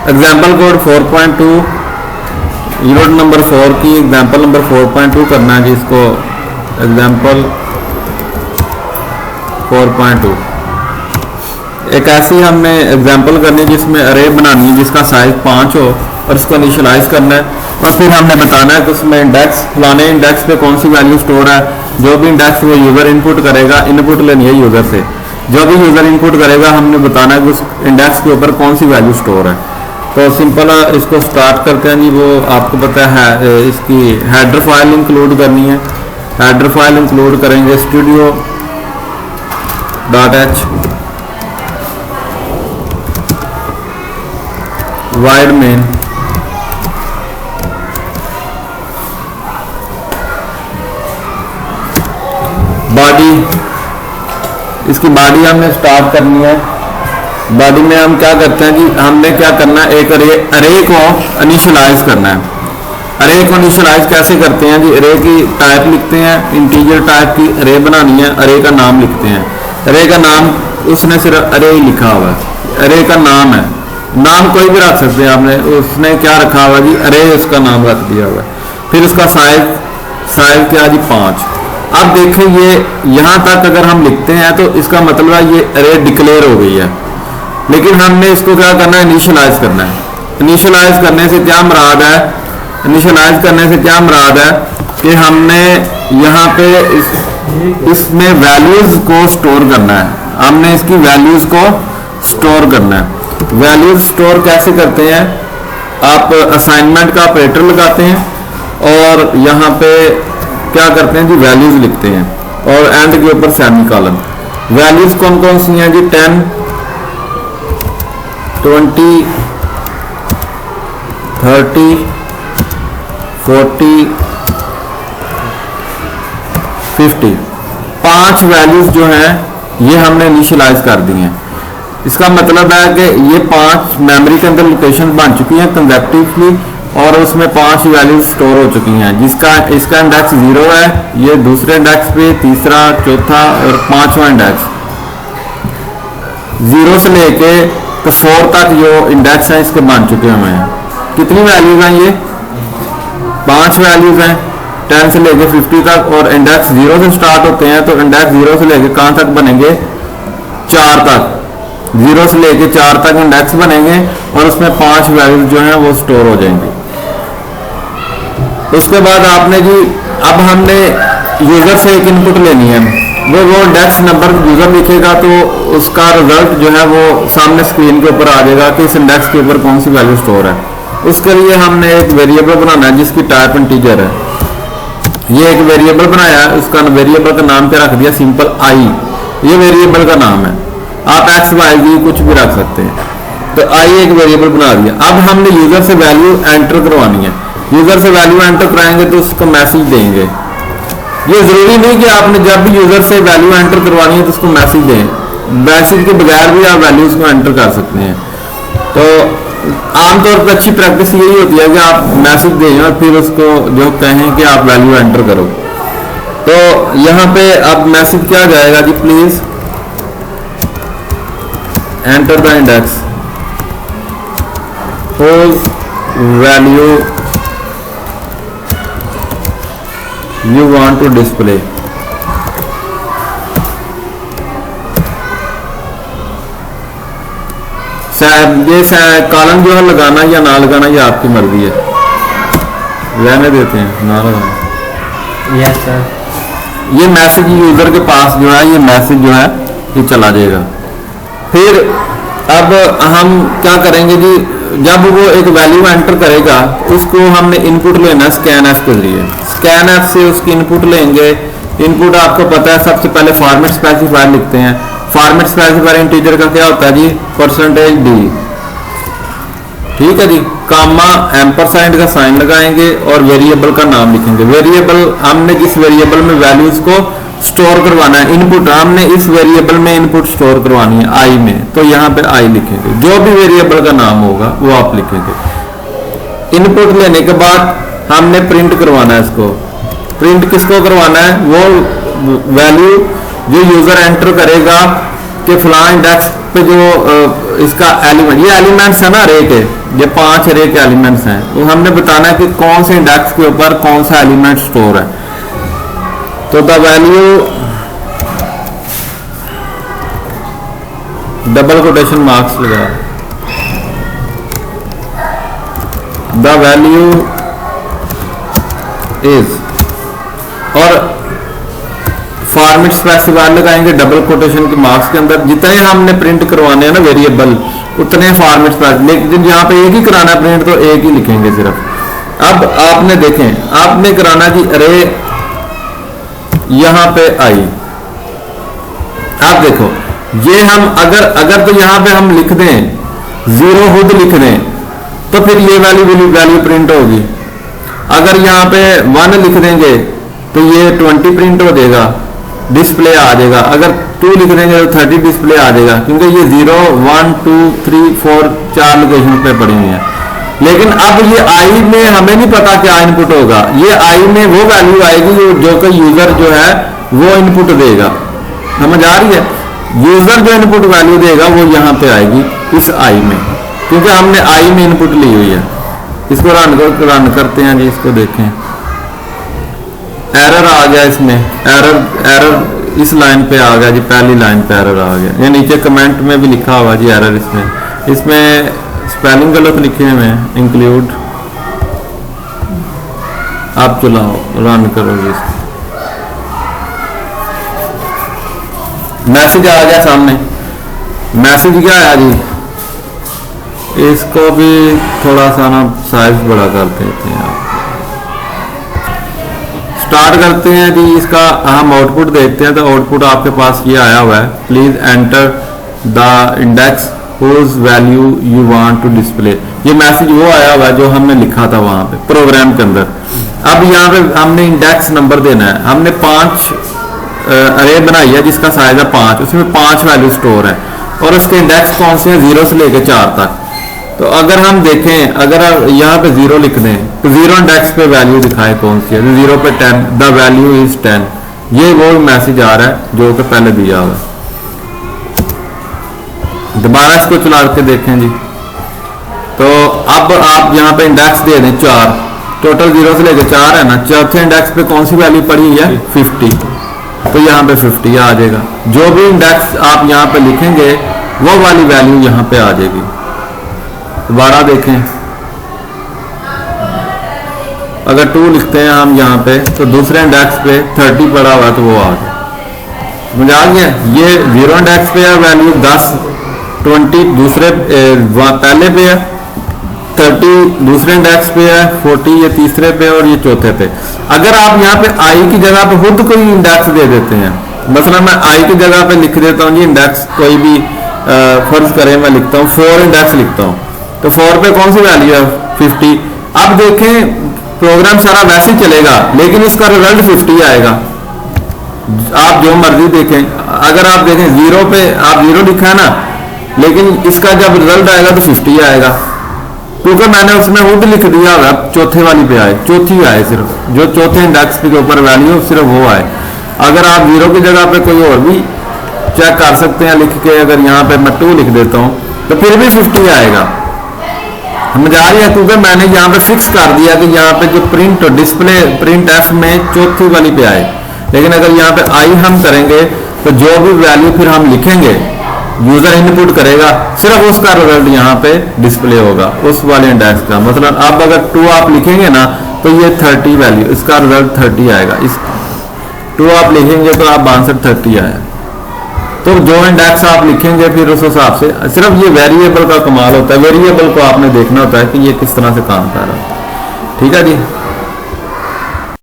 Example code 4.2 unit number 4 की example number 4.2 करना है जी इसको। एग्जाम्पल 4.2 एक ऐसी हमने एग्जाम्पल करनी है जिसमें अरे बनानी है जिसका साइज 5 हो और उसको इनिशियलाइज करना है और फिर हमने बताना है कि उसमें इंडेक्स फलाने इंडेक्स पे कौन सी वैल्यू स्टोर है। जो भी इंडेक्स वो यूज़र इनपुट करेगा, इनपुट लेनी है यूज़र से, जो भी यूज़र इनपुट करेगा हमने बताना है कि उस इंडेक्स के ऊपर कौन सी वैल्यू स्टोर है। तो सिंपल इसको स्टार्ट करते हैं जी। वो आपको पता है इसकी हेडर फाइल इंक्लूड करनी है। हेडर फाइल इंक्लूड करेंगे studio.h वाइड मेन बॉडी, इसकी बॉडी हमने स्टार्ट करनी है। बॉडी में हम क्या करते हैं जी, हमने क्या करना है, एक अरे को इनिशियलाइज करना है। अरे को इनिशियलाइज कैसे करते हैं जी, अरे की टाइप लिखते हैं, इंटीजर टाइप की अरे बनानी है, अरे का नाम लिखते हैं। अरे का नाम उसने सिर्फ अरे ही लिखा हुआ है, अरे का नाम है, नाम कोई भी रख सकते हैं आपने। उसने क्या रखा हुआ जी, अरे उसका नाम रख दिया हुआ है। फिर उसका साइज क्या जी 5। अब देखिए ये यहाँ तक अगर हम लिखते हैं तो इसका मतलब है ये अरे डिक्लेयर हो गई है, लेकिन हमने इसको क्या करना है, इनिशियलाइज करना है। इनिशियलाइज करने से क्या मुराद है, इनिशियलाइज करने से क्या मुराद है कि हमने यहाँ पे इसमें वैल्यूज को स्टोर करना है। हमने इसकी वैल्यूज को स्टोर करना है। वैल्यूज स्टोर कैसे करते हैं, आप असाइनमेंट का ऑपरेटर लगाते हैं और यहाँ पे क्या करते हैं जी, वैल्यूज लिखते हैं और एंड के ऊपर सेमीकोलन। वैल्यूज कौन कौन सी हैं जी, 10, 20, 30, 40, 50। 5 वैल्यूज जो हैं ये हमने इनिशियलाइज कर दी हैं। इसका मतलब है कि ये 5 मेमोरी के अंदर लोकेशन बन चुकी हैं कंसेप्टिवली और उसमें 5 वैल्यूज स्टोर हो चुकी हैं। जिसका इसका इंडेक्स 0 है, ये दूसरे इंडेक्स पे, तीसरा, चौथा और 5वां इंडेक्स। 0 से लेके तो 4 तक जो इंडेक्स हैं इसके बन चुके हुए हैं। कितनी वैल्यूज हैं ये, 5 वैल्यूज हैं 10 से लेके 50 तक, और इंडेक्स 0 से स्टार्ट होते हैं तो इंडेक्स 0 से लेके कहाँ तक बनेंगे, 4 तक। 0 से लेके 4 तक इंडेक्स बनेंगे और उसमें 5 वैल्यूज जो हैं वो स्टोर हो जाएंगी। उसके बाद आपने जी, अब हमने यूजर से एक इनपुट लेनी है। वो इंडेक्स नंबर यूजर लिखेगा तो उसका रिजल्ट जो है वो सामने स्क्रीन के ऊपर आ जाएगा कि इस इंडेक्स के ऊपर कौन सी वैल्यू स्टोर है। उसके लिए हमने एक वेरिएबल बनाना है जिसकी टाइप इंटीजर है। ये एक वेरिएबल बनाया है, उसका वेरिएबल का नाम क्या रख दिया, सिंपल आई। ये वेरिएबल का नाम है, आप एक्स वाई जी कुछ भी रख सकते हैं। तो आई एक वेरिएबल बना दिया। अब हमने यूजर से वैल्यू एंटर करवानी है। यूजर से वैल्यू एंटर कराएंगे तो उसको मैसेज देंगे। ये जरूरी नहीं कि आपने जब भी यूजर से वैल्यू एंटर करवानी है तो उसको मैसेज दें, मैसेज के बगैर भी आप वैल्यूज को एंटर कर सकते हैं। तो आमतौर पर अच्छी प्रैक्टिस यही होती है कि आप मैसेज दें और फिर उसको जो कहें कि आप वैल्यू एंटर करो। तो यहाँ पे अब मैसेज क्या जाएगा जी, please enter the index whose value you want to display। ये कॉलम जो है लगाना या ना लगाना ये आपकी मर्जी है, रहने देते हैं, ना लगाना। Yes sir. ये मैसेज यूजर के पास जो है, ये मैसेज जो है ये चला जाएगा। फिर अब हम क्या करेंगे जी, जब वो एक वैल्यू एंटर करेगा उसको हमने इनपुट लेना है स्कैन एफ के लिए। स्कैन एफ से उसकी इनपुट लेंगे। इनपुट आपको पता है सबसे पहले फॉर्मेट स्पेसिफायर लिखते हैं। फॉर्मेट स्पेसिफायर इंटीजर का क्या होता है जी, %d। ठीक है जी, कामा एम्परसाइंड का साइन लगाएंगे और वेरिएबल का नाम लिखेंगे। वेरिएबल हमने जिस वेरिएबल में वैल्यूज को स्टोर करवाना है, इनपुट हमने इस वेरिएबल में इनपुट स्टोर करवानी है आई में, तो यहाँ पे आई लिखेंगे। जो भी वेरिएबल का नाम होगा वो आप लिखेंगे। इनपुट लेने के बाद हमने प्रिंट करवाना है इसको। प्रिंट किसको करवाना है, वो वैल्यू जो यूजर एंटर करेगा कि फलां इंडेक्स पे जो इसका एलिमेंट, ये एलिमेंट्स है ना अरे के, ये 5 अरे के एलिमेंट्स हैं, तो हमने बताना है कि कौन से इंडेक्स के ऊपर कौन सा एलिमेंट स्टोर है। तो the value, double quotation marks लगा, द वैल्यू इज, और फॉर्मेट स्पेसिफायर लगाएंगे डबल कोटेशन के मार्क्स के अंदर, जितने हमने प्रिंट करवाने हैं ना वेरिएबल उतने फॉर्मेट स्पेसिफायर, लेकिन यहाँ पे एक ही कराना है प्रिंट तो एक ही लिखेंगे सिर्फ। अब आपने देखें, आपने कराना कि अरे यहाँ पे आई, आप देखो ये हम अगर तो यहाँ पे हम लिख दें 0 हुड लिख दें तो फिर ये वैल्यू प्रिंट होगी। अगर यहाँ पे 1 लिख देंगे तो ये 20 प्रिंट हो जाएगा, डिस्प्ले आ जाएगा। अगर 2 लिख देंगे तो 30 डिस्प्ले आ जाएगा, क्योंकि ये 0 1 2 3 4 4 लोकेशन पे पड़ी हुई है। लेकिन अब ये आई में हमें नहीं पता क्या इनपुट होगा, ये आई में वो वैल्यू आएगी जो कि यूजर जो है वो इनपुट देगा, समझ आ रही है। यूजर जो इनपुट वैल्यू देगा वो यहाँ पे आएगी इस आई में, क्योंकि हमने आई में इनपुट ली हुई है। इसको रन करते हैं जी, इसको देखें, एरर आ गया इसमें, एरर इस लाइन पे आ गया जी, पहली लाइन पे एरर आ गया। ये नीचे कमेंट में भी लिखा हुआ जी एरर, इसमें स्पेलिंग गलत लिखे हुए हैं, इंक्लूड। आप चलाओ, रन करो जी, मैसेज आ गया सामने। मैसेज क्या आया जी, इसको भी थोड़ा सा ना साइज बड़ा कर देते हैं। स्टार्ट करते हैं जी, इसका हम आउटपुट देखते हैं। तो आउटपुट आपके पास ये आया हुआ है, please enter the index whose value you want to display. ये मैसेज वो आया हुआ है जो हमने लिखा था वहां पे प्रोग्राम के अंदर। अब यहाँ पे हमने इंडेक्स नंबर देना है। हमने 5 अरे बनाई है जिसका साइज है 5, उसमें 5 वैल्यू स्टोर है और उसके इंडेक्स कौन से हैं, 0 से लेकर 4 तक। तो अगर हम देखें, अगर यहाँ पे 0 लिख दें तो 0 इंडेक्स पे वैल्यू दिखाए कौन सी है, 0 पे 10, द वैल्यू इज 10। ये वो मैसेज आ रहा है जो कि पहले दिया हुआ है। दोबारा इसको चला के देखें जी, तो अब आप यहाँ पे इंडेक्स दे दें 4, टोटल 0 से लेकर 4 है ना, चौथे इंडेक्स पे कौन सी वैल्यू पड़ी है 50, तो यहाँ पे 50 आ जाएगा। जो भी इंडेक्स आप यहाँ पे लिखेंगे वो वाली वैल्यू यहाँ पे आ जाएगी। दोबारा देखें, अगर 2 लिखते हैं हम यहाँ पे तो दूसरे इंडेक्स पे 30 पड़ा हुआ तो वो आ गया, समझ आ गया। ये 0 इंडेक्स पे है वैल्यू 10, 20 दूसरे पहले पे है, 30 दूसरे इंडेक्स पे है, 40 ये तीसरे पे और ये चौथे पे। अगर आप यहाँ पे आई की जगह पे खुद कोई इंडेक्स दे देते हैं, मतलब मैं आई की जगह पे लिख देता हूँ जी इंडेक्स कोई भी, फर्ज करें मैं लिखता हूँ 4 इंडेक्स लिखता हूँ, तो 4 पे कौन सी वैल्यू है 50। अब देखें प्रोग्राम सारा वैसे चलेगा लेकिन इसका रिजल्ट 50 आएगा। आप जो मर्जी देखें, अगर आप देखें 0 पे आप 0 लिखा है ना, लेकिन इसका जब रिजल्ट आएगा तो 50 आएगा, क्योंकि मैंने उसमें वुड लिख दिया हुआ, चौथे वाली पे आए, चौथी आए, सिर्फ जो चौथे इंडेक्स के ऊपर वैल्यू सिर्फ वो आए। अगर आप 0 की जगह पे कोई और भी चेक कर सकते हैं लिख के, अगर यहाँ पे मैं 2 लिख देता हूँ तो फिर भी 50 आएगा, समझ आ रही है। क्योंकि मैंने यहाँ पे फिक्स कर दिया कि यहाँ पे जो प्रिंट डिस्प्ले प्रिंट एफ में चौथी वाली पे आए। लेकिन अगर यहाँ पे आई हम करेंगे तो जो भी वैल्यू फिर हम लिखेंगे यूजर इनपुट करेगा, सिर्फ उसका रिजल्ट यहाँ पे डिस्प्ले होगा उस वाले इंडेक्स का। मतलब अब अगर 2 आप लिखेंगे ना तो ये 30 वैल्यू, इसका रिजल्ट 30 आएगा। इस 2 आप लिखेंगे तो आप आंसर 30 आएगा। तो जो इंडेक्स आप लिखेंगे फिर उस हिसाब से, सिर्फ ये वेरिएबल का कमाल होता है, वेरिएबल को आपने देखना होता है कि ये किस तरह से काम कर रहा है। ठीक है जी।